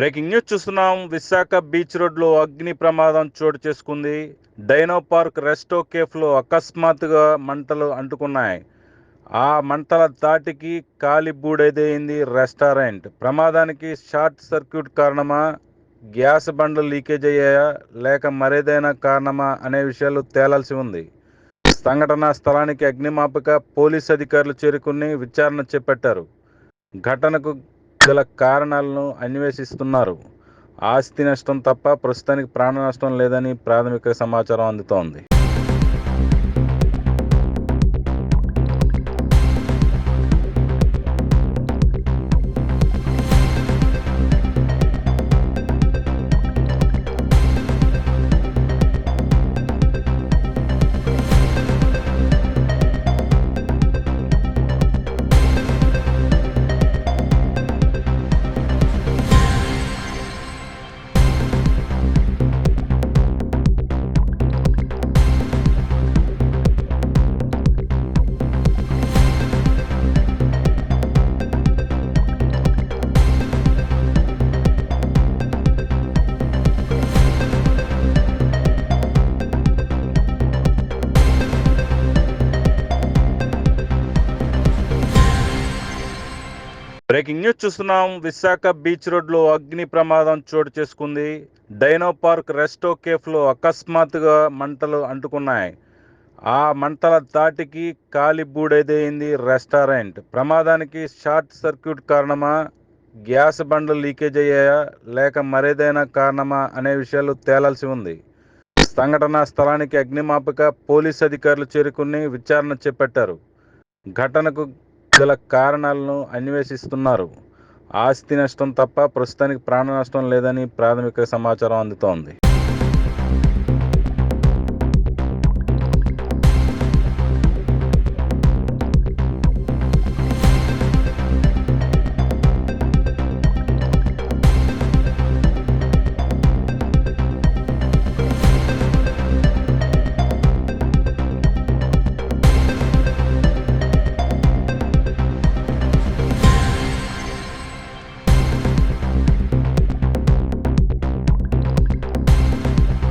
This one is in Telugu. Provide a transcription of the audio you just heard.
బ్రేకింగ్ న్యూస్ చూస్తున్నాం. విశాఖ బీచ్ రోడ్లో అగ్ని ప్రమాదం చోటు చేసుకుంది. డైనో పార్క్ రెస్టో కేఫ్లో అకస్మాత్తుగా మంటలు అంటుకున్నాయి. ఆ మంటల ధాటికి కాలి బూడిదైంది రెస్టారెంట్. ప్రమాదానికి షార్ట్ సర్క్యూట్ కారణమా, గ్యాస్ బండ్లు లీకేజ్ అయ్యాయా, లేక మరేదైనా కారణమా అనే విషయాలు తేలాల్సి ఉంది. సంఘటనా స్థలానికి అగ్నిమాపక పోలీస్ అధికారులు చేరుకుని విచారణ చేపట్టారు. ఘటనకు గల కారణాలను అన్వేషిస్తున్నారు. ఆస్తి నష్టం తప్ప ప్రస్తుతానికి ప్రాణ నష్టం లేదని ప్రాథమిక సమాచారం అందుతోంది. బ్రేకింగ్ న్యూస్ చూస్తున్నాం. విశాఖ బీచ్ రోడ్లో అగ్ని ప్రమాదం చోటు చేసుకుంది. డైనో పార్క్ రెస్టో కేఫ్లో అకస్మాత్తుగా మంటలు అంటుకున్నాయి. ఆ మంటల ధాటికి కాలి బూడిదైంది రెస్టారెంట్. ప్రమాదానికి షార్ట్ సర్క్యూట్ కారణమా, గ్యాస్ బండ్లు లీకేజ్ అయ్యాయా, లేక మరేదైనా కారణమా అనే విషయాలు తేలాల్సి ఉంది. సంఘటనా స్థలానికి అగ్నిమాపక పోలీస్ అధికారులు చేరుకుని విచారణ చేపట్టారు. ఘటనకు గల కారణాలను అన్వేషిస్తున్నారు. ఆస్తి నష్టం తప్ప ప్రస్తుతానికి ప్రాణ నష్టం లేదని ప్రాథమిక సమాచారం అందుతోంది.